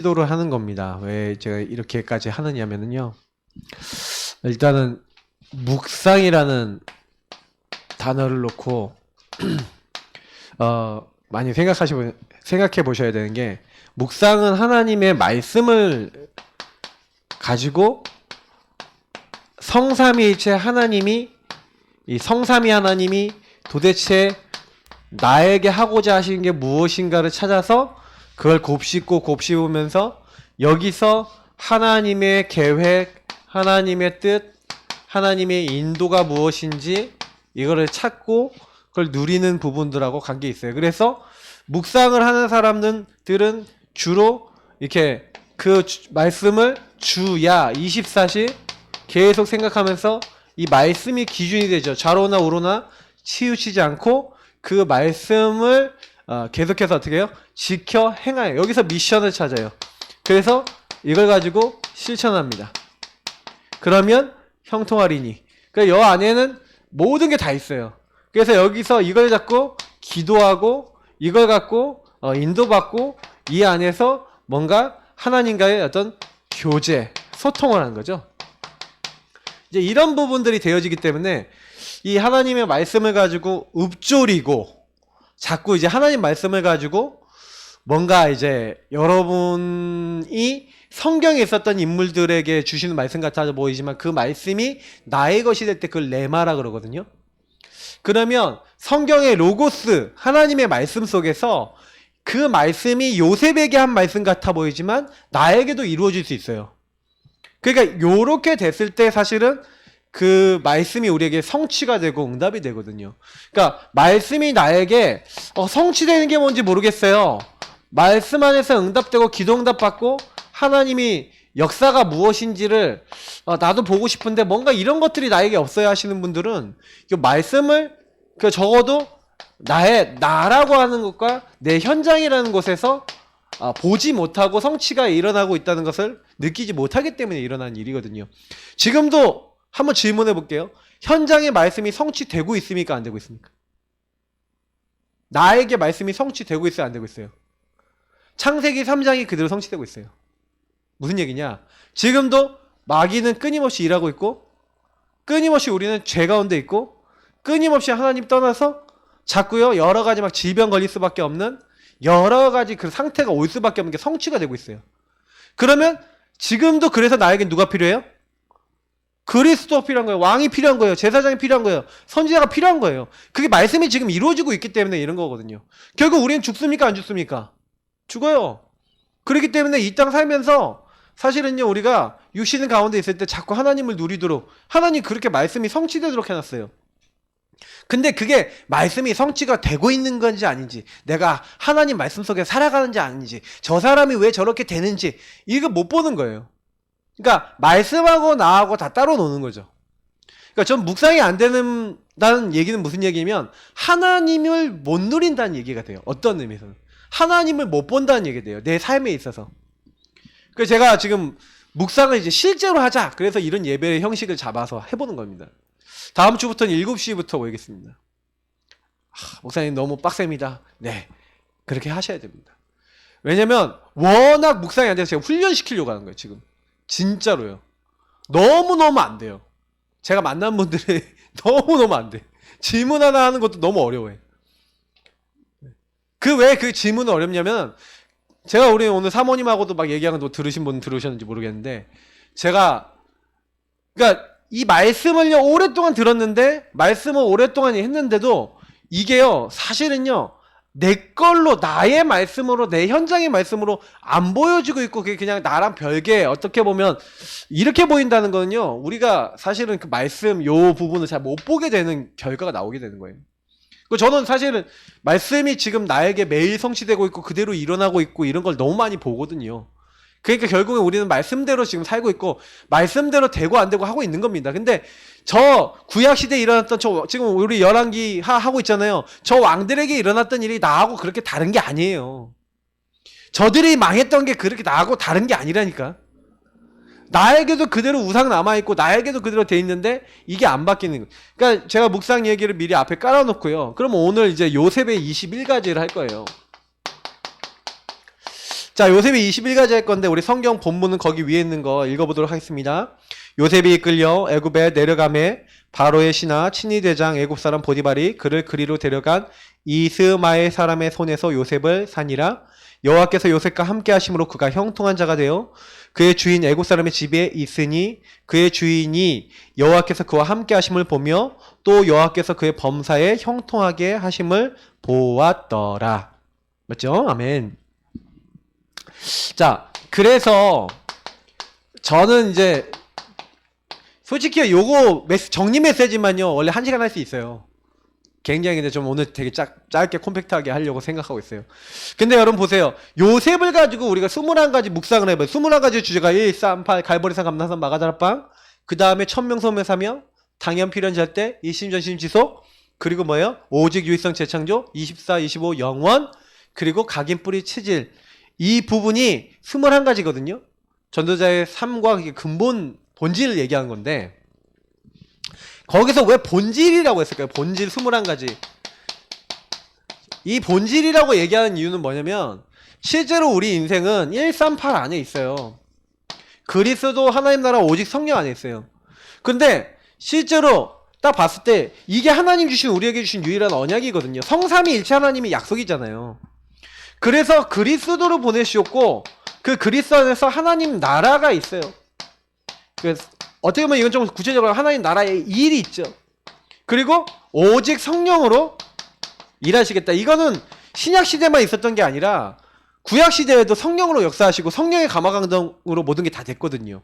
시도를 하는 겁니다. 왜 제가 이렇게까지 하느냐면요. 일단은 묵상이라는 단어를 놓고 많이 생각해 보셔야 되는 게, 묵상은 하나님의 말씀을 가지고 성삼위일체 하나님이, 이 성삼위 하나님이 도대체 나에게 하고자 하시는 게 무엇인가를 찾아서 그걸 곱씹으면서 여기서 하나님의 계획, 하나님의 뜻, 하나님의 인도가 무엇인지 이거를 찾고 그걸 누리는 부분들하고 관계 있어요. 그래서 묵상을 하는 사람들은 주로 이렇게 그 말씀을 주야 24시 계속 생각하면서 이 말씀이 기준이 되죠. 좌로나 우로나 치우치지 않고 그 말씀을 계속해서 어떻게 해요? 지켜 행하여. 여기서 미션을 찾아요. 그래서 이걸 가지고 실천합니다. 그러면 형통하리니. 그러니까 여 안에는 모든 게 다 있어요. 그래서 여기서 이걸 잡고 기도하고 이걸 갖고 인도받고 이 안에서 뭔가 하나님과의 어떤 교제, 소통을 하는 거죠. 이제 이런 부분들이 되어지기 때문에 이 하나님의 말씀을 가지고 읊조리고 자꾸 이제 하나님 말씀을 가지고 뭔가 이제 여러분이 성경에 있었던 인물들에게 주시는 말씀 같아 보이지만 그 말씀이 나의 것이 될 때 그걸 레마라 그러거든요. 그러면 성경의 로고스, 하나님의 말씀 속에서 그 말씀이 요셉에게 한 말씀 같아 보이지만 나에게도 이루어질 수 있어요. 그러니까 요렇게 됐을 때 사실은 그 말씀이 우리에게 성취가 되고 응답이 되거든요. 그러니까 말씀이 나에게 성취되는 게 뭔지 모르겠어요. 말씀 안에서 응답되고 기도 응답 받고 하나님이 역사가 무엇인지를 나도 보고 싶은데 뭔가 이런 것들이 나에게 없어야 하시는 분들은 이 말씀을 적어도 나라고 하는 것과 내 현장이라는 곳에서 보지 못하고 성취가 일어나고 있다는 것을 느끼지 못하기 때문에 일어난 일이거든요. 지금도 한번 질문해 볼게요. 현장의 말씀이 성취되고 있습니까? 안 되고 있습니까? 나에게 말씀이 성취되고 있어요? 안 되고 있어요? 창세기 3장이 그대로 성취되고 있어요. 무슨 얘기냐? 지금도 마귀는 끊임없이 일하고 있고 끊임없이 우리는 죄 가운데 있고 끊임없이 하나님 떠나서 자꾸요 여러 가지 막 질병 걸릴 수밖에 없는 여러 가지 그 상태가 올 수밖에 없는 게 성취가 되고 있어요. 그러면 지금도 그래서 나에겐 누가 필요해요? 그리스도가 필요한 거예요. 왕이 필요한 거예요. 제사장이 필요한 거예요. 선지자가 필요한 거예요. 그게 말씀이 지금 이루어지고 있기 때문에 이런 거거든요. 결국 우리는 죽습니까? 안 죽습니까? 죽어요. 그렇기 때문에 이 땅 살면서 사실은요 우리가 육신 가운데 있을 때 자꾸 하나님을 누리도록 하나님 그렇게 말씀이 성취되도록 해놨어요. 근데 그게 말씀이 성취가 되고 있는 건지 아닌지, 내가 하나님 말씀 속에 살아가는지 아닌지, 저 사람이 왜 저렇게 되는지 이거 못 보는 거예요. 그러니까 말씀하고 나하고 다 따로 노는 거죠. 그러니까 전 묵상이 안 된다는 얘기는 무슨 얘기냐면 하나님을 못 누린다는 얘기가 돼요. 어떤 의미에서는 하나님을 못 본다는 얘기가 돼요. 내 삶에 있어서. 그래서 제가 지금 묵상을 이제 실제로 하자. 그래서 이런 예배의 형식을 잡아서 해보는 겁니다. 다음 주부터는 7시부터 오겠습니다. 목사님 너무 빡셉니다. 네, 그렇게 하셔야 됩니다. 왜냐면 워낙 묵상이 안 돼서 제가 훈련시키려고 하는 거예요. 지금 진짜로요. 너무너무 안 돼요. 제가 만난 분들이 너무너무 안 돼. 질문 하나 하는 것도 너무 어려워요. 왜 그 질문은 어렵냐면 제가 우리 오늘 사모님하고도 막 얘기하는 거 들으신 분 들으셨는지 모르겠는데 제가 그러니까 이 말씀을요 오랫동안 들었는데 말씀을 오랫동안 했는데도 이게요 사실은요 내 걸로 나의 말씀으로 내 현장의 말씀으로 안 보여지고 있고 그게 그냥 나랑 별개 어떻게 보면 이렇게 보인다는 거는요 우리가 사실은 그 말씀 요 부분을 잘 못 보게 되는 결과가 나오게 되는 거예요. 저는 사실은 말씀이 지금 나에게 매일 성취되고 있고 그대로 일어나고 있고 이런 걸 너무 많이 보거든요. 그러니까 결국에 우리는 말씀대로 지금 살고 있고 말씀대로 되고 안 되고 하고 있는 겁니다. 근데 저 구약시대에 일어났던 지금 우리 열왕기 하고 있잖아요. 저 왕들에게 일어났던 일이 나하고 그렇게 다른 게 아니에요. 저들이 망했던 게 그렇게 나하고 다른 게 아니라니까. 나에게도 그대로 우상 남아있고 나에게도 그대로 돼 있는데 이게 안 바뀌는 거예요. 그러니까 제가 묵상 얘기를 미리 앞에 깔아놓고요. 그럼 오늘 이제 요셉의 21가지를 할 거예요. 자, 요셉이 21가지 할 건데 우리 성경 본문은 거기 위에 있는 거 읽어보도록 하겠습니다. 요셉이 이끌려 애굽에 내려가매 바로의 신하 친위 대장 애굽 사람 보디발이 그를 그리로 데려간 이스마엘 사람의 손에서 요셉을 산이라. 여호와께서 요셉과 함께 하심으로 그가 형통한 자가 되어 그의 주인 애굽 사람의 집에 있으니 그의 주인이 여호와께서 그와 함께 하심을 보며 또 여호와께서 그의 범사에 형통하게 하심을 보았더라. 맞죠? 아멘. 자, 그래서 저는 이제 솔직히 요거 정리 메시지만요 원래 1시간 할 수 있어요. 굉장히 근데 좀 오늘 되게 짧게 콤팩트하게 하려고 생각하고 있어요. 근데 여러분 보세요. 요셉을 가지고 우리가 21가지 묵상을 해봐요. 21가지 주제가 1, 3, 8, 갈보리산, 감나산, 마가다락방, 그 다음에 천명소명 사명, 당연 필연절대, 일심전심 지속, 그리고 뭐예요? 오직 유일성 재창조, 24, 25 영원, 그리고 각인 뿌리 체질. 이 부분이 21가지거든요. 전도자의 삶과 근본 본질을 얘기하는 건데 거기서 왜 본질이라고 했을까요? 본질 21가지. 이 본질이라고 얘기하는 이유는 뭐냐면 실제로 우리 인생은 1, 3, 8 안에 있어요. 그리스도 하나님 나라 오직 성령 안에 있어요. 근데 실제로 딱 봤을 때 이게 하나님 주신 우리에게 주신 유일한 언약이거든요. 성삼위일체 하나님이 약속이잖아요. 그래서 그리스도를 보내주셨고 그 그리스도 안에서 하나님 나라가 있어요. 그래서 어떻게 보면 이건 좀 구체적으로 하나님 나라의 일이 있죠. 그리고 오직 성령으로 일하시겠다. 이거는 신약 시대만 있었던 게 아니라 구약 시대에도 성령으로 역사하시고 성령의 감화감동으로 모든 게 다 됐거든요.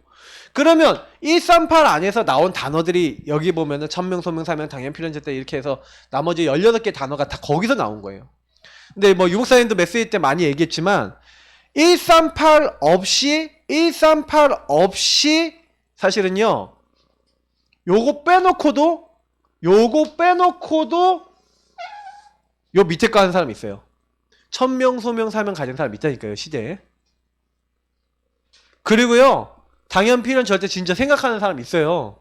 그러면 138 안에서 나온 단어들이 여기 보면은 천명, 소명, 사명, 당연, 필연제때 이렇게 해서 나머지 18개 단어가 다 거기서 나온 거예요. 근데 뭐 유목사님도 메시지 때 많이 얘기했지만 138 없이 사실은요 요거 빼놓고도 요 밑에 거 하는 사람이 있어요. 천명, 소명, 사명 가진 사람이 있다니까요 시대에. 그리고요 당연, 필연, 절대 진짜 생각하는 사람이 있어요.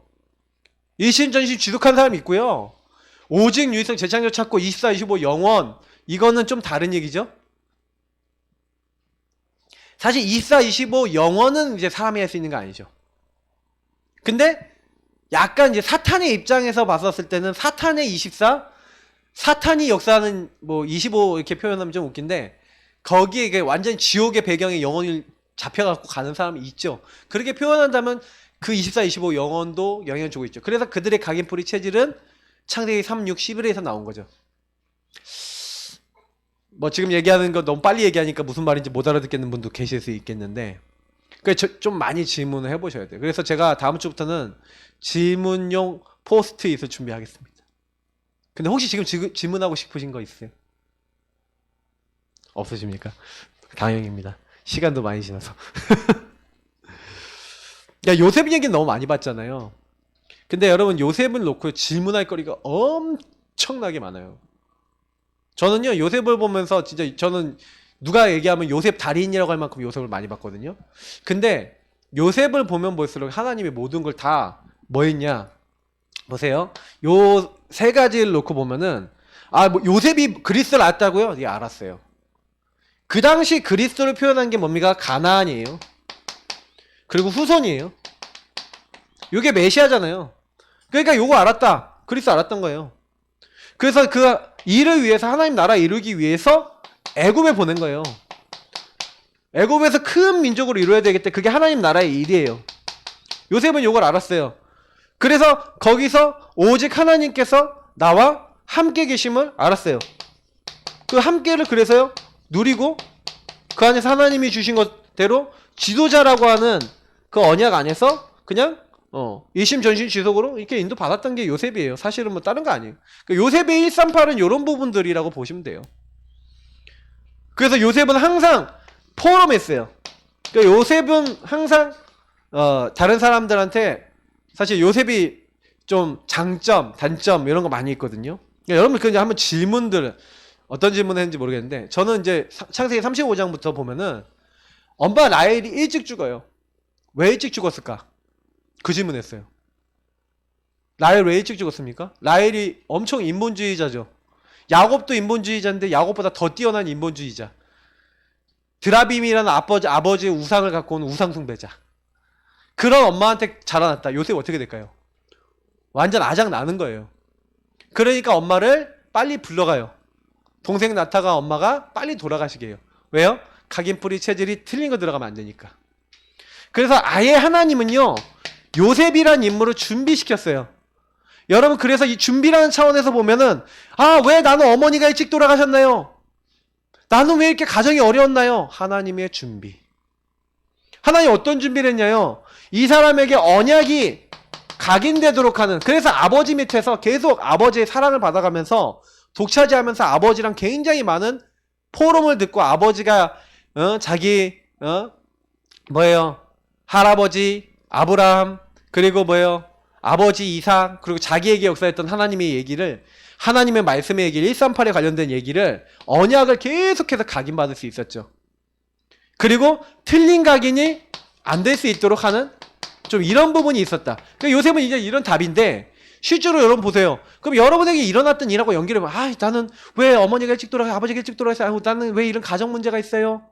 일심전심 지속하는 사람이 있고요. 오직 유일성 재창조 찾고 24, 25 영원. 이거는 좀 다른 얘기죠. 사실 24, 25 영원은 이제 사람이 할 수 있는 거 아니죠. 근데 약간 이제 사탄의 입장에서 봤었을 때는 사탄의 24, 사탄이 역사하는 뭐 25 이렇게 표현하면 좀 웃긴데 거기에 이게 완전 지옥의 배경에 영혼이 잡혀갖고 가는 사람이 있죠. 그렇게 표현한다면 그 24, 25 영혼도 영향을 주고 있죠. 그래서 그들의 각인뿌리 체질은 창세기 3, 6, 11에서 나온 거죠. 뭐 지금 얘기하는 거 너무 빨리 얘기하니까 무슨 말인지 못 알아듣겠는 분도 계실 수 있겠는데 좀 많이 질문을 해보셔야 돼요. 그래서 제가 다음 주부터는 질문용 포스트잇을 준비하겠습니다. 근데 혹시 지금 질문하고 싶으신 거 있어요? 없으십니까? 다행입니다. 시간도 많이 지나서. 야, 요셉 얘기는 너무 많이 봤잖아요. 근데 여러분 요셉을 놓고 질문할 거리가 엄청나게 많아요. 저는요 요셉을 보면서 진짜 저는 누가 얘기하면 요셉 달인이라고 할 만큼 요셉을 많이 봤거든요. 근데 요셉을 보면 볼수록 하나님의 모든 걸 다 뭐 했냐 보세요. 요 세 가지를 놓고 보면은 뭐 요셉이 그리스도를 알았다고요? 예, 알았어요. 그 당시 그리스도를 표현한 게 뭡니까? 가나안이에요. 그리고 후손이에요. 요게 메시아잖아요. 그러니까 요거 알았다. 그리스도 알았던 거예요. 그래서 그 일을 위해서 하나님 나라 이루기 위해서 애굽에 보낸 거예요. 애굽에서 큰 민족으로 이루어야 되겠다. 그게 하나님 나라의 일이에요. 요셉은 요걸 알았어요. 그래서 거기서 오직 하나님께서 나와 함께 계심을 알았어요. 그 함께를 그래서요 누리고 그 안에서 하나님이 주신 것대로 지도자라고 하는 그 언약 안에서 그냥 일심전심 지속으로 이렇게 인도 받았던 게 요셉이에요. 사실은 뭐 다른 거 아니에요. 요셉의 138은 이런 부분들이라고 보시면 돼요. 그래서 요셉은 항상 포럼했어요. 그러니까 요셉은 항상 다른 사람들한테 사실 요셉이 좀 장점, 단점 이런 거 많이 있거든요. 그러니까 여러분 그냥 한번 질문들 어떤 질문을 했는지 모르겠는데 저는 이제 창세기 35장부터 보면은 엄마 라헬이 일찍 죽어요. 왜 일찍 죽었을까? 그 질문했어요. 라헬 왜 일찍 죽었습니까? 라헬이 엄청 인본주의자죠. 야곱도 인본주의자인데 야곱보다 더 뛰어난 인본주의자. 드라빔이라는 아버지의 우상을 갖고 온 우상 숭배자. 그런 엄마한테 자라났다. 요셉 어떻게 될까요? 완전 아작 나는 거예요. 그러니까 엄마를 빨리 불러가요. 동생 나타가 엄마가 빨리 돌아가시게 해요. 왜요? 각인뿌리 체질이 틀린 거 들어가면 안 되니까. 그래서 아예 하나님은요, 요셉이란 인물을 준비시켰어요. 여러분, 그래서 이 준비라는 차원에서 보면은, 아, 왜 나는 어머니가 일찍 돌아가셨나요? 나는 왜 이렇게 가정이 어려웠나요? 하나님의 준비. 하나님 어떤 준비를 했냐요? 이 사람에게 언약이 각인되도록 하는, 그래서 아버지 밑에서 계속 아버지의 사랑을 받아가면서 독차지하면서 아버지랑 굉장히 많은 포럼을 듣고 아버지가 자기 할아버지 아브라함, 그리고 아버지 이삭, 그리고 자기에게 역사했던 하나님의 얘기를, 하나님의 말씀의 얘기를, 138에 관련된 얘기를, 언약을 계속해서 각인받을 수 있었죠. 그리고 틀린 각인이 안 될 수 있도록 하는 좀 이런 부분이 있었다. 그러니까 요셉은 이제 이런 답인데, 실제로 여러분 보세요. 그럼 여러분에게 일어났던 일하고 연결해보면, 아, 나는 왜 어머니가 일찍 돌아가, 아버지가 일찍 돌아가서, 나는 왜 이런 가정 문제가 있어요?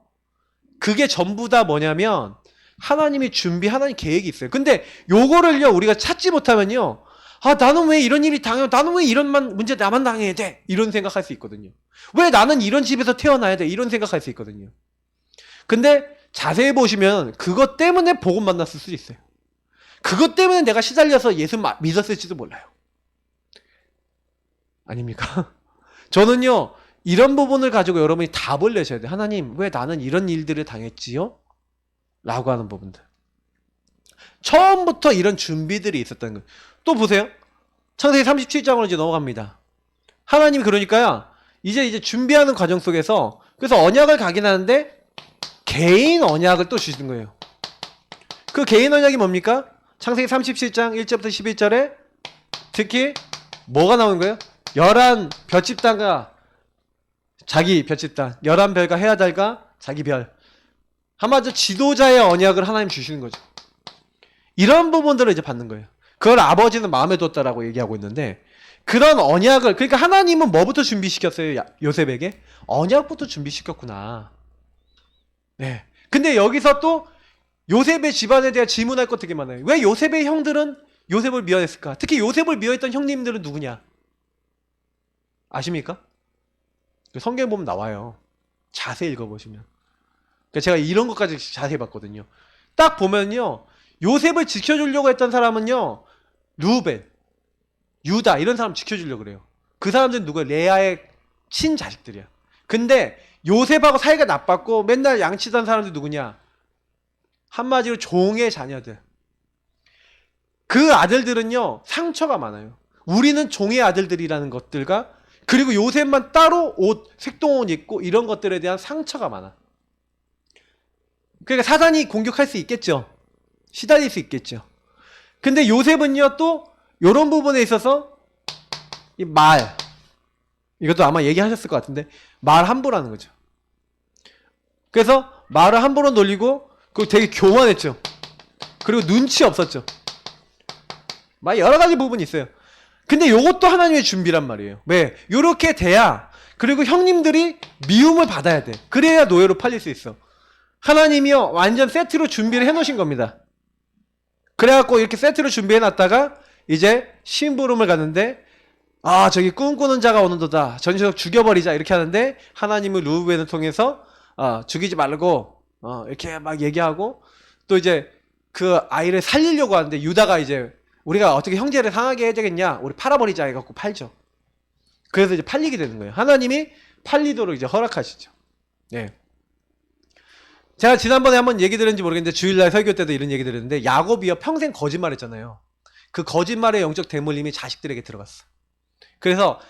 그게 전부 다 뭐냐면, 하나님의 준비, 하나님 계획이 있어요. 근데 요거를요, 우리가 찾지 못하면요, 아, 나는 왜 이런 일이 당해요? 나는 왜 이런 문제 나만 당해야 돼? 이런 생각할 수 있거든요. 왜 나는 이런 집에서 태어나야 돼? 이런 생각할 수 있거든요. 근데 자세히 보시면 그것 때문에 복음 만났을 수도 있어요. 그것 때문에 내가 시달려서 예수 믿었을지도 몰라요. 아닙니까? 저는요, 이런 부분을 가지고 여러분이 답을 내셔야 돼요. 하나님, 왜 나는 이런 일들을 당했지요? 라고 하는 부분들. 처음부터 이런 준비들이 있었다는 거예요. 또 보세요. 창세기 37장으로 이제 넘어갑니다. 하나님이 그러니까요, 이제 준비하는 과정 속에서, 그래서 언약을 각인하는데 개인 언약을 또 주시는 거예요. 그 개인 언약이 뭡니까? 창세기 37장 1절부터 11절에 특히 뭐가 나오는 거예요? 11 별집단과 자기 별집단, 11별과 헤아달과 자기 별. 한마디로 지도자의 언약을 하나님 주시는 거죠. 이런 부분들을 이제 받는 거예요. 그걸 아버지는 마음에 뒀다라고 얘기하고 있는데, 그런 언약을, 그러니까 하나님은 뭐부터 준비시켰어요? 요셉에게? 언약부터 준비시켰구나. 네. 근데 여기서 또 요셉의 집안에 대해 질문할 것 되게 많아요. 왜 요셉의 형들은 요셉을 미워했을까? 특히 요셉을 미워했던 형님들은 누구냐? 아십니까? 성경에 보면 나와요. 자세히 읽어보시면. 그러니까 제가 이런 것까지 자세히 봤거든요. 딱 보면요, 요셉을 지켜주려고 했던 사람은요, 루벤, 유다 이런 사람 지켜주려고 그래요. 그 사람들은 누구예요? 레아의 친자식들이야. 근데 요셉하고 사이가 나빴고 맨날 양치던 사람들 누구냐? 한마디로 종의 자녀들. 그 아들들은요, 상처가 많아요. 우리는 종의 아들들이라는 것들과, 그리고 요셉만 따로 색동옷 입고 이런 것들에 대한 상처가 많아. 그러니까 사단이 공격할 수 있겠죠. 시달릴 수 있겠죠. 근데 요셉은요, 또 이런 부분에 있어서 이 말, 이것도 아마 얘기하셨을 것 같은데, 말 함부로 하는 거죠. 그래서 말을 함부로 놀리고, 그리고 되게 교만했죠. 그리고 눈치 없었죠. 막 여러 가지 부분이 있어요. 근데 요것도 하나님의 준비란 말이에요. 왜? 요렇게 돼야, 그리고 형님들이 미움을 받아야 돼. 그래야 노예로 팔릴 수 있어. 하나님이요, 완전 세트로 준비를 해놓으신 겁니다. 그래갖고 이렇게 세트로 준비해놨다가 이제 심부름을 가는데, 아, 저기 꿈꾸는 자가 오는도다, 전시석 죽여버리자, 이렇게 하는데 하나님은 르우벤을 통해서 죽이지 말고 이렇게 막 얘기하고, 또 이제 그 아이를 살리려고 하는데 유다가 이제 우리가 어떻게 형제를 상하게 해야 되겠냐, 우리 팔아버리자 해갖고 팔죠. 그래서 이제 팔리게 되는 거예요. 하나님이 팔리도록 이제 허락하시죠. 네. 제가 지난번에 한번 얘기 들었는지 모르겠는데, 주일날 설교 때도 이런 얘기 들었는데, 야곱이요, 평생 거짓말했잖아요. 그 거짓말의 영적 대물림이 자식들에게 들어갔어. 그래서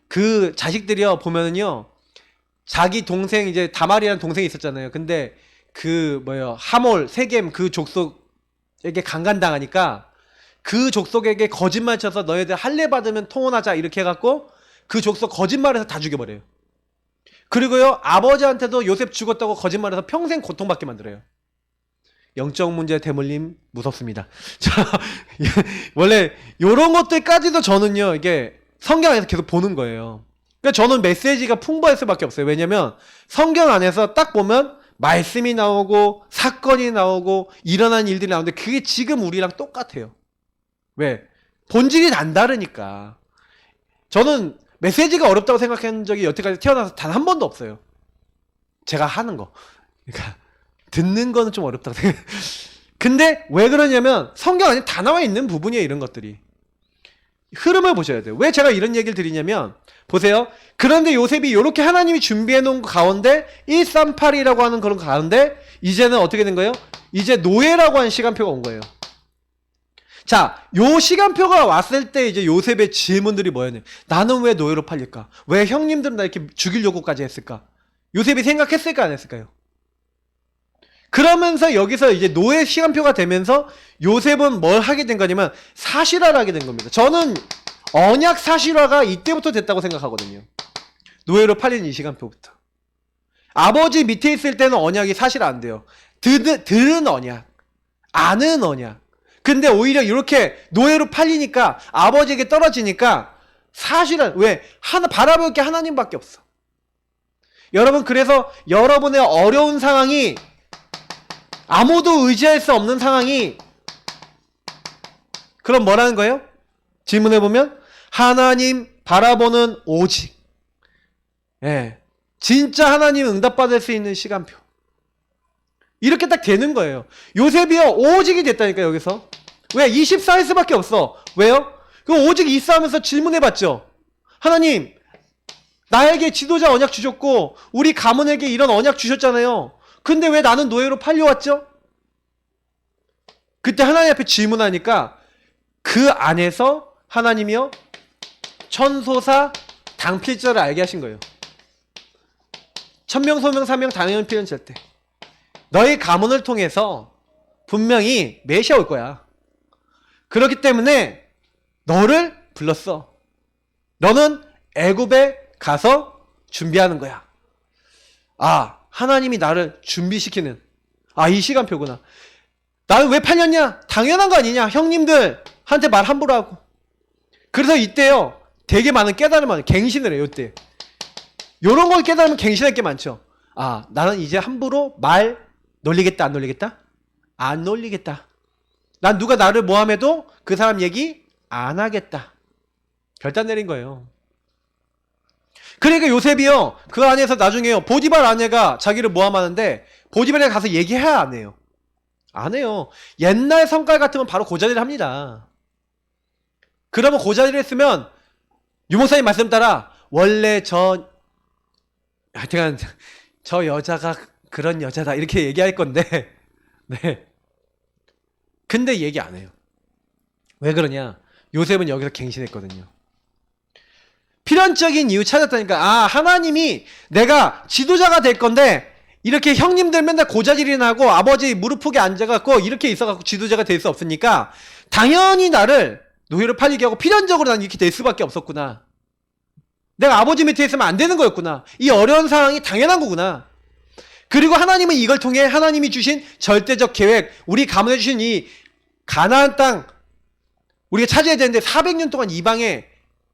그 자식들이요, 보면은요, 자기 동생, 이제 다말이라는 동생이 있었잖아요. 근데 하몰, 세겜 그 족속에게 강간당하니까 그 족속에게 거짓말 쳐서 너희들 할례 받으면 통혼하자 이렇게 해갖고 그 족속 거짓말해서 다 죽여버려요. 그리고요, 아버지한테도 요셉 죽었다고 거짓말해서 평생 고통받게 만들어요. 영적 문제 대물림 무섭습니다. 자, 원래 요런 것들까지도 저는요, 이게 성경 안에서 계속 보는 거예요. 그러니까 저는 메시지가 풍부할 수밖에 없어요. 왜냐면 성경 안에서 딱 보면 말씀이 나오고 사건이 나오고 일어난 일들이 나오는데 그게 지금 우리랑 똑같아요. 왜? 본질이 남다르니까. 저는 메시지가 어렵다고 생각한 적이 여태까지 태어나서 단 한 번도 없어요. 제가 하는 거. 그러니까 듣는 거는 좀 어렵다고 생각해요. 근데 왜 그러냐면 성경 안에 다 나와 있는 부분이에요. 이런 것들이. 흐름을 보셔야 돼요. 왜 제가 이런 얘기를 드리냐면 보세요. 그런데 요셉이 이렇게 하나님이 준비해 놓은 가운데 138이라고 하는 그런 가운데 이제는 어떻게 된 거예요? 이제 노예라고 하는 시간표가 온 거예요. 자, 요 시간표가 왔을 때 이제 요셉의 질문들이 뭐였냐? 나는 왜 노예로 팔릴까? 왜 형님들은 나 이렇게 죽이려고까지 했을까? 요셉이 생각했을까 안 했을까요? 그러면서 여기서 이제 노예 시간표가 되면서 요셉은 뭘 하게 된 거냐면 사실화를 하게 된 겁니다. 저는 언약 사실화가 이때부터 됐다고 생각하거든요. 노예로 팔린 이 시간표부터. 아버지 밑에 있을 때는 언약이 사실 안 돼요. 들은 언약, 아는 언약. 근데 오히려 이렇게 노예로 팔리니까 아버지에게 떨어지니까 사실은 왜? 바라볼 게 하나님밖에 없어. 여러분 그래서 여러분의 어려운 상황이 아무도 의지할 수 없는 상황이 그럼 뭐라는 거예요? 질문해보면 하나님 바라보는 오직 진짜 하나님 응답받을 수 있는 시간표 이렇게 딱 되는 거예요. 요셉이요 오직이 됐다니까 여기서. 왜? 24일수밖에 없어. 왜요? 그 오직 있어 하면서 질문해봤죠. 하나님 나에게 지도자 언약 주셨고 우리 가문에게 이런 언약 주셨잖아요. 근데 왜 나는 노예로 팔려왔죠? 그때 하나님 앞에 질문하니까 그 안에서 하나님이요 천소사 당필자를 알게 하신 거예요. 천명 소명 사명 당연 필연 절대. 너희 가문을 통해서 분명히 메시아 올 거야. 그렇기 때문에 너를 불렀어. 너는 애굽에 가서 준비하는 거야. 아, 하나님이 나를 준비시키는 이 시간표구나. 나는 왜 팔렸냐? 당연한 거 아니냐? 형님들한테 말 함부로 하고. 그래서 이때요 되게 많은 깨달음을 갱신을 해요. 이때 요런 걸 깨달으면 갱신할 게 많죠. 아, 나는 이제 함부로 말 놀리겠다 안 놀리겠다? 안 놀리겠다. 난 누가 나를 모함해도 그 사람 얘기 안 하겠다. 결단 내린 거예요. 그러니까 요셉이요 그 안에서 나중에요 보디발 아내가 자기를 모함하는데 보디발에 가서 얘기해야 안 해요. 안 해요. 옛날 성깔 같으면 바로 고자질을 합니다. 그러면 고자질을 했으면 유목사님 말씀 따라 원래 하여튼 저 여자가 그런 여자다 이렇게 얘기할 건데 네. 근데 얘기 안 해요. 왜 그러냐? 요셉은 여기서 갱신했거든요. 필연적인 이유 찾았다니까. 하나님이 내가 지도자가 될 건데 이렇게 형님들 맨날 고자질이나 하고 아버지 무릎 푹에 앉아갖고 이렇게 있어갖고 지도자가 될 수 없으니까 당연히 나를 노예로 팔리게 하고 필연적으로 난 이렇게 될 수밖에 없었구나. 내가 아버지 밑에 있으면 안 되는 거였구나. 이 어려운 상황이 당연한 거구나. 그리고 하나님은 이걸 통해 하나님이 주신 절대적 계획, 우리 가문에 주신 이 가나안 땅 우리가 차지해야 되는데 400년 동안 이방에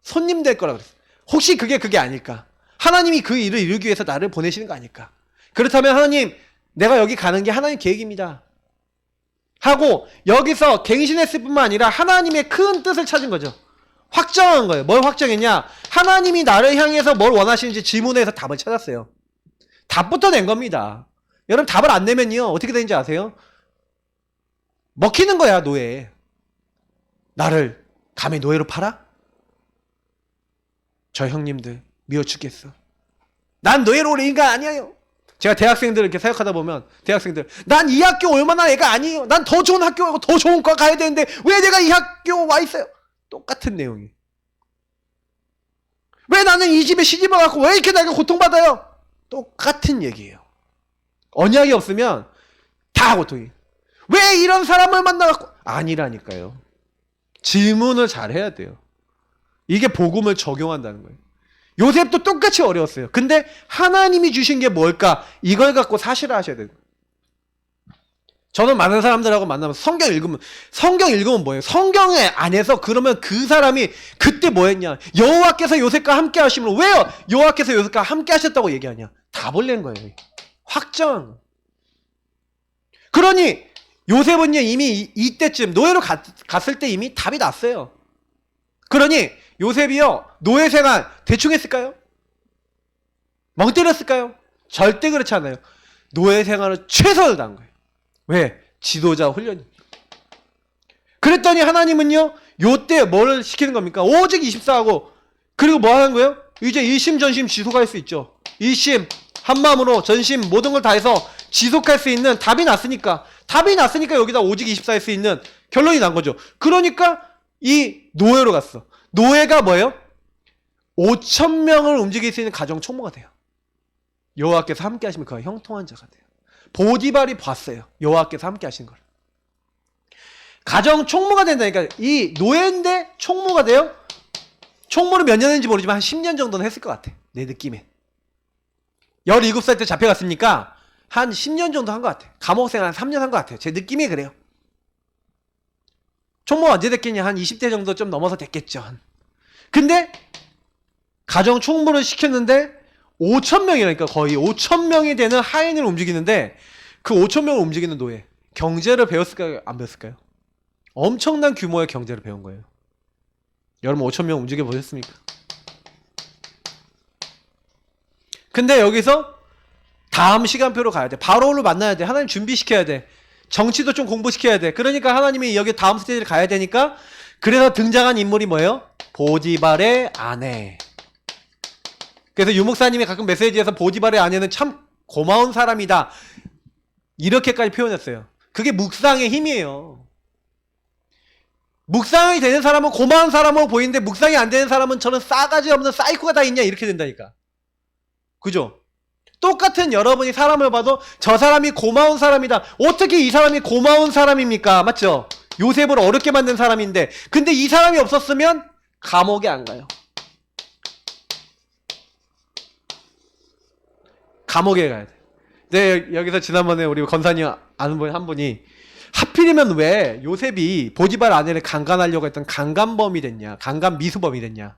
손님 될 거라 그랬어. 혹시 그게 아닐까? 하나님이 그 일을 이루기 위해서 나를 보내시는 거 아닐까? 그렇다면 하나님, 내가 여기 가는 게 하나님 계획입니다. 하고 여기서 갱신했을 뿐만 아니라 하나님의 큰 뜻을 찾은 거죠. 확정한 거예요. 뭘 확정했냐? 하나님이 나를 향해서 뭘 원하시는지 질문해서 답을 찾았어요. 답부터 낸 겁니다. 여러분 답을 안 내면요 어떻게 되는지 아세요? 먹히는 거야 노예. 나를 감히 노예로 팔아? 저 형님들 미워 죽겠어. 난 노예로 올 인간 아니에요. 제가 대학생들 이렇게 생각하다 보면 대학생들 난 이 학교 올 만한 애가 아니에요. 난 더 좋은 학교 가고 더 좋은 과 가야 되는데 왜 내가 이 학교 와 있어요? 똑같은 내용이. 왜 나는 이 집에 시집 와갖고 왜 이렇게 내가 고통받아요? 똑같은 얘기예요. 언약이 없으면 다 고통이. 왜 이런 사람을 만나갖고 아니라니까요. 질문을 잘 해야 돼요. 이게 복음을 적용한다는 거예요. 요셉도 똑같이 어려웠어요. 근데 하나님이 주신 게 뭘까? 이걸 갖고 사실화하셔야 돼요. 저는 많은 사람들하고 만나면 성경 읽으면 뭐예요? 성경에 안에서 그러면 그 사람이 그때 뭐 했냐? 여호와께서 요셉과 함께 하심으로 왜요? 여호와께서 요셉과 함께 하셨다고 얘기하냐? 답을 낸 거예요. 확정. 그러니 요셉은요 이미 이때쯤 노예로 갔을 때 이미 답이 났어요. 그러니 요셉이요 노예 생활 대충 했을까요? 멍 때렸을까요? 절대 그렇지 않아요. 노예 생활을 최선을 다한 거예요. 왜? 지도자 훈련이. 그랬더니 하나님은요 요때 뭘 시키는 겁니까? 오직 24하고 그리고 뭐 하는 거예요? 이제 일심전심 지속할 수 있죠. 일심 한마음으로 전심 모든 걸 다해서 지속할 수 있는 답이 났으니까 여기다 오직 24 할 수 있는 결론이 난 거죠. 그러니까 이 노예로 갔어. 노예가 뭐예요? 5,000명을 움직일 수 있는 가정 총무가 돼요. 여호와께서 함께 하시면 그가 형통한 자가 돼요. 보디발이 봤어요. 여호와께서 함께 하신 걸. 가정 총무가 된다니까. 이 노예인데 총무가 돼요? 총무를 몇 년 했는지 모르지만 한 10년 정도는 했을 것 같아. 내 느낌에. 17살 때 잡혀갔으니까 한 10년 정도 한 것 같아. 감옥생활 한 3년 한 것 같아요. 제 느낌이 그래요. 총무가 언제 됐겠냐? 한 20대 정도 좀 넘어서 됐겠죠. 근데 가정 총무를 시켰는데 5,000명이라니까 거의 5,000명이 되는 하인을 움직이는데 그 5,000명을 움직이는 노예. 경제를 배웠을까요? 안 배웠을까요? 엄청난 규모의 경제를 배운 거예요. 여러분 5,000명 움직여 보셨습니까? 근데 여기서 다음 시간표로 가야 돼. 바로를 만나야 돼. 하나님 준비시켜야 돼. 정치도 좀 공부시켜야 돼. 그러니까 하나님이 여기 다음 스테이지를 가야 되니까 그래서 등장한 인물이 뭐예요? 보디발의 아내. 그래서 유목사님이 가끔 메시지에서 보디발의 아내는 참 고마운 사람이다. 이렇게까지 표현했어요. 그게 묵상의 힘이에요. 묵상이 되는 사람은 고마운 사람으로 보이는데 묵상이 안 되는 사람은 저는 싸가지 없는 사이코가 다 있냐 이렇게 된다니까. 그죠? 똑같은 여러분이 사람을 봐도 저 사람이 고마운 사람이다. 어떻게 이 사람이 고마운 사람입니까? 맞죠? 요셉을 어렵게 만든 사람인데 근데 이 사람이 없었으면 감옥에 안 가요. 감옥에 가야 돼. 네, 여기서 지난번에 우리 권사님 아는 분 한 분이 하필이면 왜 요셉이 보디발 아내를 강간하려고 했던 강간범이 됐냐? 강간 미수범이 됐냐?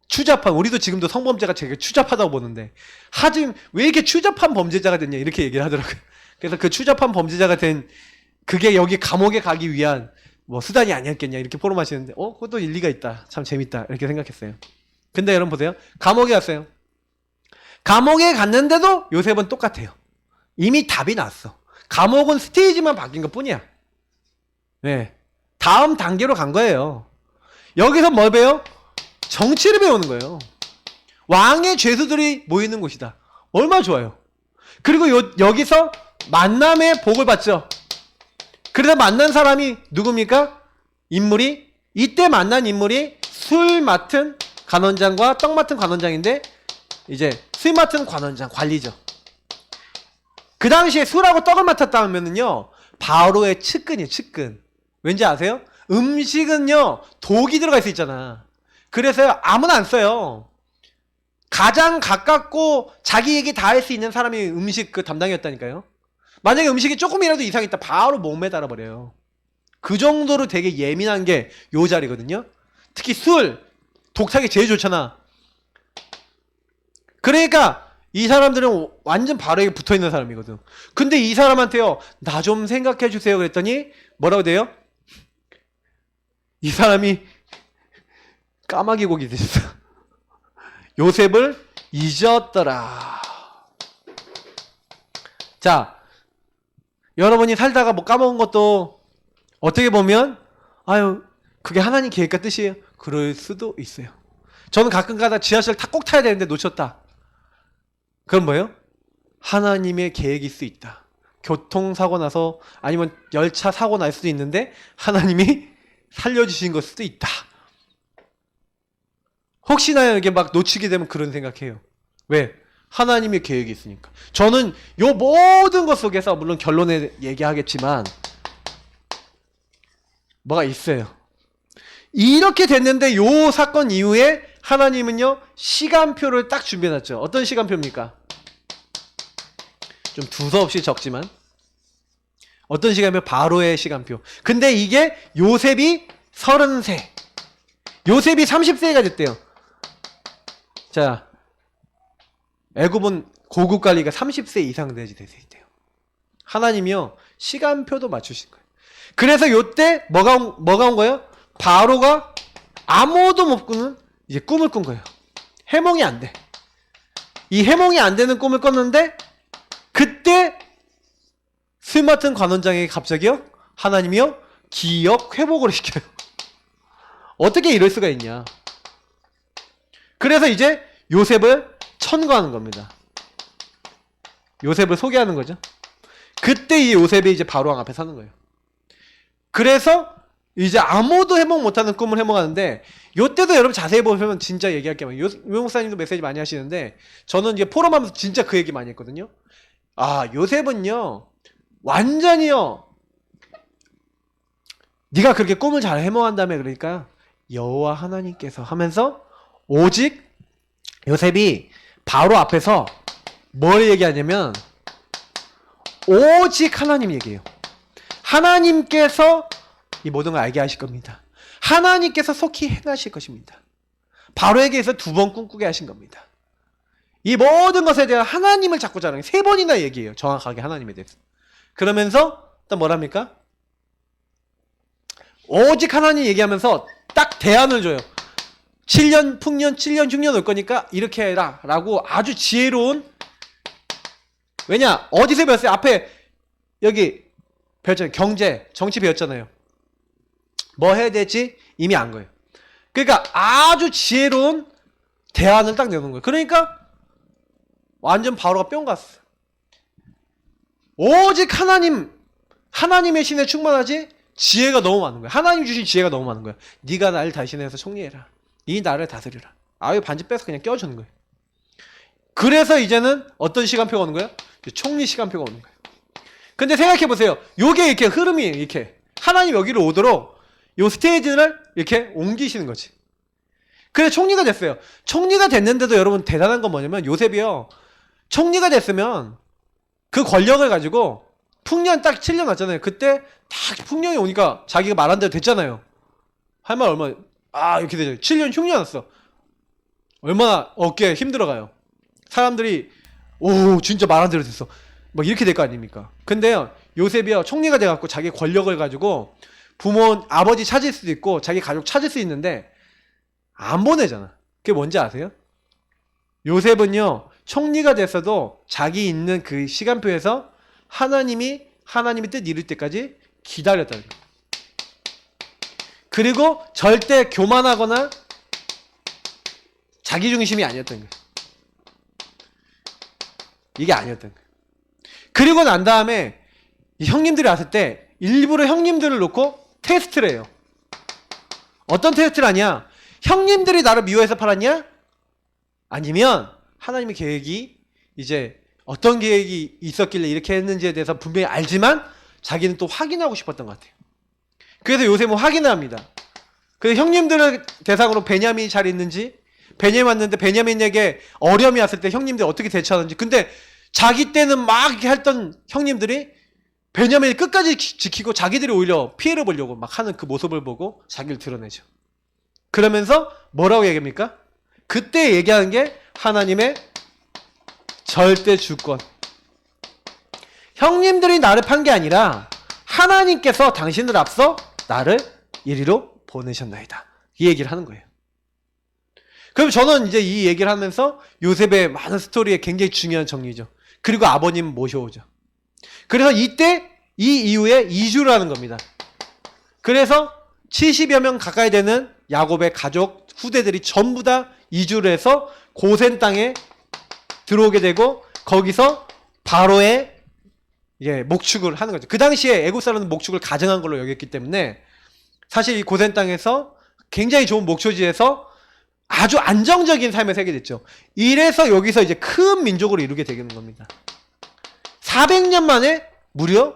추잡한, 우리도 지금도 성범죄가 되게 추잡하다고 보는데 하진 왜 이렇게 추잡한 범죄자가 됐냐 이렇게 얘기를 하더라고요. 그래서 그 추잡한 범죄자가 된 그게 여기 감옥에 가기 위한 뭐 수단이 아니었겠냐 이렇게 포럼하시는데 그것도 일리가 있다. 참 재밌다 이렇게 생각했어요. 근데 여러분 보세요. 감옥에 갔어요. 감옥에 갔는데도 요셉은 똑같아요. 이미 답이 났어. 감옥은 스테이지만 바뀐 것 뿐이야. 네. 다음 단계로 간 거예요. 여기서 뭘 배워? 정치를 배우는 거예요. 왕의 죄수들이 모이는 곳이다. 얼마나 좋아요. 그리고 여기서 만남의 복을 받죠. 그래서 만난 사람이 누굽니까? 인물이 이때 만난 인물이 술 맡은 관원장과 떡 맡은 관원장인데 이제 술 맡은 관원장 관리죠. 그 당시에 술하고 떡을 맡았다면은요 바로의 측근이에요. 측근. 왠지 아세요? 음식은요 독이 들어가 수 있잖아. 그래서요 아무나 안 써요. 가장 가깝고 자기 얘기 다 할 수 있는 사람이 음식 그 담당이었다니까요. 만약에 음식이 조금이라도 이상 있다 바로 목매달아 버려요. 그 정도로 되게 예민한 게 요 자리거든요. 특히 술 독하기 제일 좋잖아. 그러니까 이 사람들은 완전 바로에 붙어있는 사람이거든. 근데 이 사람한테요 나 좀 생각해 주세요 그랬더니 뭐라고 돼요? 이 사람이 까마귀 고기 드셨어. 요셉을 잊었더라. 자, 여러분이 살다가 뭐 까먹은 것도 어떻게 보면 아유 그게 하나님 계획과 뜻이에요. 그럴 수도 있어요. 저는 가끔 가다 지하철 꼭 타야 되는데 놓쳤다. 그건 뭐예요? 하나님의 계획일 수 있다. 교통사고 나서 아니면 열차 사고 날 수도 있는데 하나님이 살려주신 걸 수도 있다. 혹시나 이게 막 놓치게 되면 그런 생각해요. 왜? 하나님의 계획이 있으니까. 저는 요 모든 것 속에서 물론 결론에 얘기하겠지만 뭐가 있어요. 이렇게 됐는데 요 사건 이후에 하나님은요 시간표를 딱 준비해놨죠. 어떤 시간표입니까? 좀 두서없이 적지만 어떤 시간표? 바로의 시간표. 근데 이게 요셉이 30세 요셉이 30세가 됐대요. 자, 애굽은 고국 관리가 30세 이상 돼야 돼요. 하나님이요 시간표도 맞추신 거예요. 그래서 요때 뭐가 온 거예요? 바로가 아무도 못 꾸는 이제 꿈을 꾼 거예요. 해몽이 안 돼. 이 해몽이 안 되는 꿈을 꿨는데 그때 스마튼 관원장에게 갑자기요 하나님이요 기억 회복을 시켜요. 어떻게 이럴 수가 있냐. 그래서 이제 요셉을 천거하는 겁니다. 요셉을 소개하는 거죠. 그때 이 요셉이 이제 바로왕 앞에 서는 거예요. 그래서 이제 아무도 해몽 못하는 꿈을 해몽하는데 요때도 여러분 자세히 보시면 진짜 얘기할 게 많아요. 요 목사님도 메시지 많이 하시는데 저는 이제 포럼하면서 진짜 그 얘기 많이 했거든요. 아 요셉은요 완전히요 네가 그렇게 꿈을 잘 해몽한다며 그러니까 여호와 하나님께서 하면서 오직 요셉이 바로 앞에서 뭘 얘기하냐면 오직 하나님 얘기해요. 하나님께서 이 모든 걸 알게 하실 겁니다. 하나님께서 속히 행하실 것입니다. 바로에게서 2번 꿈꾸게 하신 겁니다. 이 모든 것에 대한 하나님을 자꾸 자랑해. 3번이나 얘기해요. 정확하게 하나님에 대해서. 그러면서 또 뭐랍니까? 오직 하나님 얘기하면서 딱 대안을 줘요. 7년, 풍년, 7년, 6년 올 거니까 이렇게 해라 라고 아주 지혜로운 왜냐? 어디서 배웠어요? 앞에 여기 배웠잖아요. 경제, 정치 배웠잖아요. 뭐 해야 될지 이미 안 거예요. 그러니까 아주 지혜로운 대안을 딱 내놓은 거예요. 그러니까 완전 바로가 뿅 갔어. 오직 하나님의 신에 충만하지 지혜가 너무 많은 거야. 하나님 주신 지혜가 너무 많은 거야. 네가 나를 대신해서 총리해라. 이 나를 다스리라. 아유 반지 빼서 그냥 껴주는 거예요. 그래서 이제는 어떤 시간표가 오는 거예요? 총리 시간표가 오는 거예요. 근데 생각해 보세요. 요게 이렇게 흐름이 이렇게 하나님 여기로 오도록 요 스테이지를 이렇게 옮기시는 거지. 그래 총리가 됐어요. 총리가 됐는데도 여러분 대단한 건 뭐냐면 요셉이요. 총리가 됐으면 그 권력을 가지고 풍년 딱 7년 왔잖아요. 그때 딱 풍년이 오니까 자기가 말한 대로 됐잖아요. 할 말 얼마 이렇게 되죠. 7년 흉년 왔어. 얼마나 어깨에 힘들어가요. 사람들이 오 진짜 말한 대로 됐어. 막 이렇게 될 거 아닙니까? 근데요 요셉이요 총리가 돼갖고 자기 권력을 가지고 부모 아버지 찾을 수도 있고 자기 가족 찾을 수 있는데 안 보내잖아. 그게 뭔지 아세요? 요셉은요 총리가 됐어도 자기 있는 그 시간표에서 하나님의 뜻 이룰 때까지 기다렸다는 거예요. 그리고 절대 교만하거나 자기중심이 아니었던 거예요. 이게 아니었던 거예요. 그리고 난 다음에 형님들이 왔을 때 일부러 형님들을 놓고 테스트를 해요. 어떤 테스트를 하냐? 형님들이 나를 미워해서 팔았냐? 아니면 하나님의 계획이 이제 어떤 계획이 있었길래 이렇게 했는지에 대해서 분명히 알지만 자기는 또 확인하고 싶었던 것 같아요. 그래서 요셉은 확인을 합니다. 그래서 형님들을 대상으로 베냐민이 잘 있는지 베냐민 왔는데 베냐민에게 어려움이 왔을 때 형님들이 어떻게 대처하는지 근데 자기 때는 막 이렇게 했던 형님들이 베냐민을 끝까지 지키고 자기들이 오히려 피해를 보려고 막 하는 그 모습을 보고 자기를 드러내죠. 그러면서 뭐라고 얘기합니까? 그때 얘기하는 게 하나님의 절대 주권. 형님들이 나를 판 게 아니라 하나님께서 당신을 앞서 나를 이리로 보내셨나이다. 이 얘기를 하는 거예요. 그럼 저는 이제 이 얘기를 하면서 요셉의 많은 스토리에 굉장히 중요한 정리죠. 그리고 아버님 모셔오죠. 그래서 이때 이 이후에 이주를 하는 겁니다. 그래서 70여 명 가까이 되는 야곱의 가족 후대들이 전부 다 이주를 해서 고센 땅에 들어오게 되고 거기서 바로의 목축을 하는 거죠. 그 당시에 애국 사람은 목축을 가증한 걸로 여겼기 때문에 사실 이 고센 땅에서 굉장히 좋은 목초지에서 아주 안정적인 삶을 살게 됐죠. 이래서 여기서 이제 큰 민족으로 이루게 되는 겁니다. 400년 만에 무려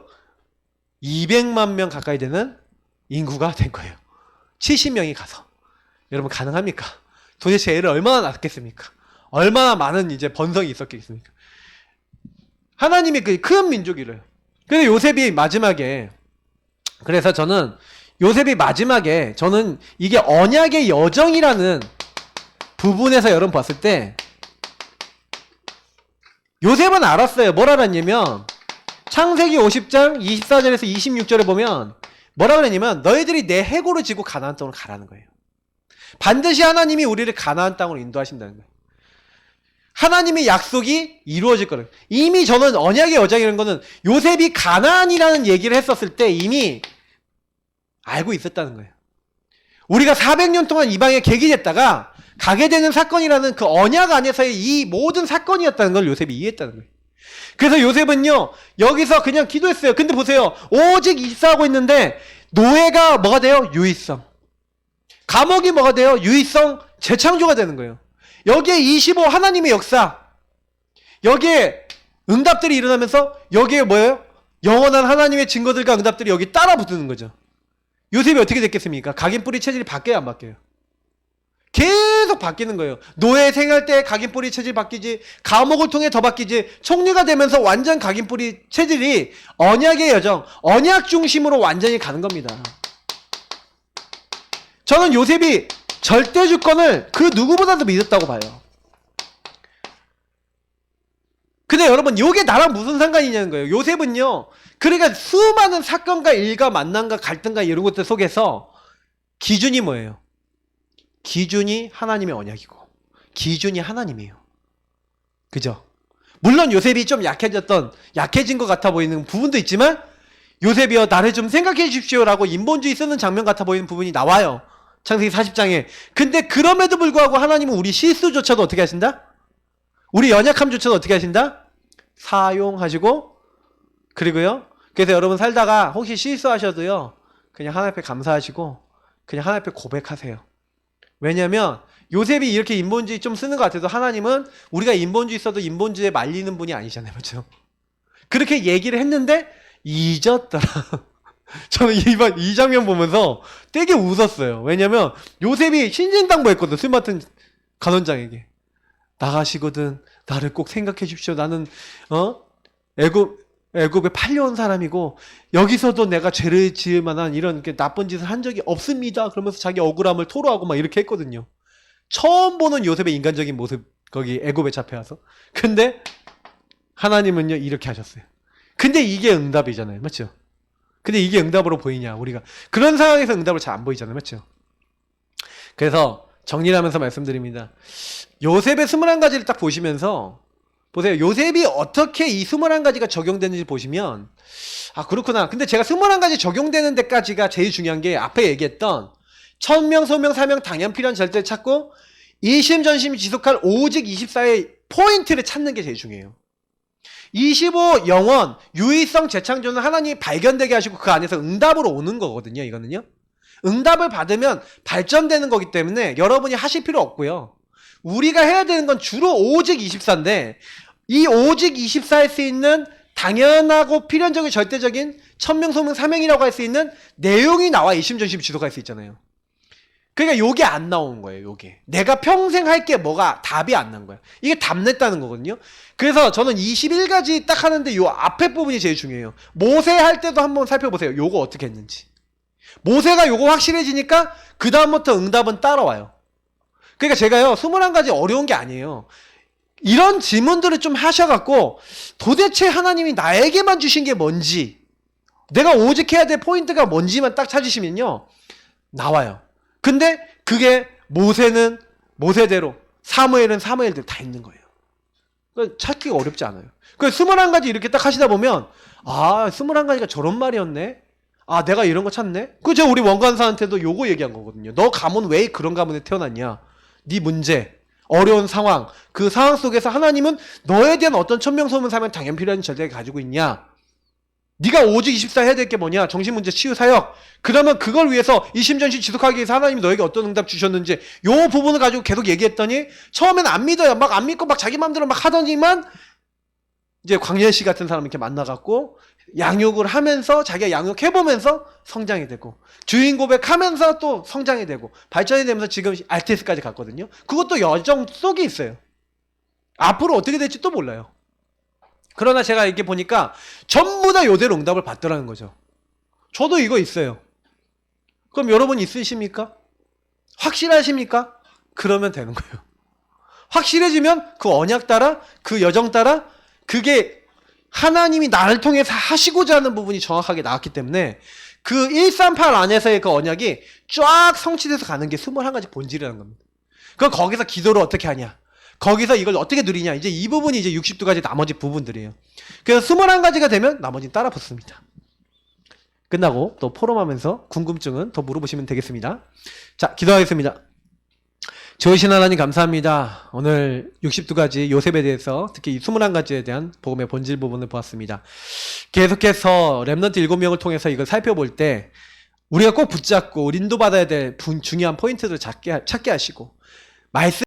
200만 명 가까이 되는 인구가 된 거예요. 70명이 가서. 여러분 가능합니까? 도대체 애를 얼마나 낳았겠습니까? 얼마나 많은 이제 번성이 있었겠습니까? 하나님이 그 큰 민족이래요. 그래서 요셉이 마지막에 그래서 저는 요셉이 마지막에 저는 이게 언약의 여정이라는 부분에서 여러분 봤을 때 요셉은 알았어요. 뭘 알았냐면 창세기 50장 24절에서 26절에 보면 뭐라 그랬냐면 너희들이 내 해골을 지고 가나안 땅으로 가라는 거예요. 반드시 하나님이 우리를 가나안 땅으로 인도하신다는 거예요. 하나님의 약속이 이루어질 거예요. 이미 저는 언약의 여정이라는 거는 요셉이 가나안이라는 얘기를 했었을 때 이미 알고 있었다는 거예요. 우리가 400년 동안 이방에 객이됐다가 가게 되는 사건이라는 그 언약 안에서의 이 모든 사건이었다는 걸 요셉이 이해했다는 거예요. 그래서 요셉은요 여기서 그냥 기도했어요. 근데 보세요. 오직 입사하고 있는데 노예가 뭐가 돼요? 유의성. 감옥이 뭐가 돼요? 유의성 재창조가 되는 거예요. 여기에 25 하나님의 역사, 여기에 응답들이 일어나면서 여기에 뭐예요? 영원한 하나님의 증거들과 응답들이 여기 따라 붙는 거죠. 요셉이 어떻게 됐겠습니까? 각인뿌리 체질이 바뀌어야 안 바뀌어요? 계속 바뀌는 거예요. 노예 생활 때 각인뿌리 체질 바뀌지, 감옥을 통해 더 바뀌지, 총리가 되면서 완전 각인뿌리 체질이 언약의 여정, 언약 중심으로 완전히 가는 겁니다. 저는 요셉이 절대 주권을 그 누구보다도 믿었다고 봐요. 근데 여러분 이게 나랑 무슨 상관이냐는 거예요. 요셉은요 그러니까 수많은 사건과 일과 만남과 갈등과 이런 것들 속에서 기준이 뭐예요? 기준이 하나님의 언약이고 기준이 하나님이에요. 그죠? 물론 요셉이 좀 약해진 것 같아 보이는 부분도 있지만 요셉이여 나를 좀 생각해 주십시오라고 인본주의 쓰는 장면 같아 보이는 부분이 나와요. 창세기 40장에. 근데 그럼에도 불구하고 하나님은 우리 실수조차도 어떻게 하신다? 우리 연약함조차도 어떻게 하신다? 사용하시고 그리고요. 그래서 여러분 살다가 혹시 실수하셔도요. 그냥 하나님 앞에 감사하시고 그냥 하나님 앞에 고백하세요. 왜냐면 요셉이 이렇게 인본주의 좀 쓰는 것 같아도 하나님은 우리가 인본주의 써도 인본주의에 말리는 분이 아니잖아요. 그렇죠? 그렇게 얘기를 했는데 잊었더라. 저는 이 장면 보면서 되게 웃었어요. 왜냐면 요셉이 신진당부했거든. 술 맡은 간원장에게. 나가시거든 나를 꼭 생각해 주십시오. 나는 애굽에 팔려온 사람이고 여기서도 내가 죄를 지을 만한 이런 나쁜 짓을 한 적이 없습니다. 그러면서 자기 억울함을 토로하고 막 이렇게 했거든요. 처음 보는 요셉의 인간적인 모습 거기 애굽에 잡혀와서. 근데 하나님은요 이렇게 하셨어요. 근데 이게 응답이잖아요. 맞죠? 근데 이게 응답으로 보이냐 우리가 그런 상황에서 응답을 잘 안 보이잖아요. 맞죠? 그래서 정리를 하면서 말씀드립니다. 요셉의 21가지를 딱 보시면서 보세요. 요셉이 어떻게 이 21가지가 적용되는지 보시면 아 그렇구나. 근데 제가 21가지 적용되는 데까지가 제일 중요한 게 앞에 얘기했던 천명, 소명, 사명, 당연, 필요한 절대를 찾고 이심전심이 지속할 오직 24의 포인트를 찾는 게 제일 중요해요. 25 영원, 유의성, 재창조는 하나님이 발견되게 하시고 그 안에서 응답으로 오는 거거든요. 이거는요. 응답을 받으면 발전되는 거기 때문에 여러분이 하실 필요 없고요. 우리가 해야 되는 건 주로 오직 24인데 이 오직 24에 수 있는 당연하고 필연적인 절대적인 천명, 소명, 사명이라고 할 수 있는 내용이 나와 이심전심 지속할 수 있잖아요. 그러니까 요게 안 나오는 거예요. 요게 내가 평생 할 게 뭐가 답이 안 난 거야. 이게 답냈다는 거거든요. 그래서 저는 21가지 딱 하는데 요 앞에 부분이 제일 중요해요. 모세 할 때도 한번 살펴보세요. 요거 어떻게 했는지. 모세가 요거 확실해지니까 그 다음부터 응답은 따라와요. 그러니까 제가요 21가지 어려운 게 아니에요. 이런 질문들을 좀 하셔갖고 도대체 하나님이 나에게만 주신 게 뭔지 내가 오직 해야 될 포인트가 뭔지만 딱 찾으시면요 나와요. 근데 그게 모세는 모세대로 사무엘은 사무엘대로 다 있는 거예요. 찾기가 어렵지 않아요. 그래서 21가지 이렇게 딱 하시다 보면 아 21가지가 저런 말이었네. 아 내가 이런 거 찾네. 그죠? 우리 원관사한테도 요거 얘기한 거거든요. 너 가문 왜 그런 가문에 태어났냐. 네 문제 어려운 상황 그 상황 속에서 하나님은 너에 대한 어떤 천명소문 사명 당연 필요한 절대를 가지고 있냐. 네가 오직 24 해야 될 게 뭐냐. 정신문제 치유 사역. 그러면 그걸 위해서 이심전심 지속하기 위해서 하나님이 너에게 어떤 응답 주셨는지 요 부분을 가지고 계속 얘기했더니 처음엔 안 믿어요. 막 안 믿고 막 자기 마음대로 막 하더니만 이제 광렬씨 같은 사람 이렇게 만나갖고 양육을 하면서 자기가 양육해보면서 성장이 되고 주인 고백하면서 또 성장이 되고 발전이 되면서 지금 RTS까지 갔거든요. 그것도 여정 속에 있어요. 앞으로 어떻게 될지 또 몰라요. 그러나 제가 이렇게 보니까 전부 다 요대로 응답을 받더라는 거죠. 저도 이거 있어요. 그럼 여러분 있으십니까? 확실하십니까? 그러면 되는 거예요. 확실해지면 그 언약 따라 그 여정 따라 그게 하나님이 나를 통해서 하시고자 하는 부분이 정확하게 나왔기 때문에 그 138 안에서의 그 언약이 쫙 성취돼서 가는 게 21가지 본질이라는 겁니다. 그럼 거기서 기도를 어떻게 하냐? 거기서 이걸 어떻게 누리냐? 이제 이 부분이 이제 62가지 나머지 부분들이에요. 그래서 21가지가 되면 나머지는 따라 붙습니다. 끝나고 또 포럼하면서 궁금증은 더 물어보시면 되겠습니다. 자, 기도하겠습니다. 좋으신 하나님 감사합니다. 오늘 62가지 요셉에 대해서 특히 이 21가지에 대한 복음의 본질 부분을 보았습니다. 계속해서 렘넌트 7명을 통해서 이걸 살펴볼 때 우리가 꼭 붙잡고 인도받아야 될 중요한 포인트를 찾게 하시고 말씀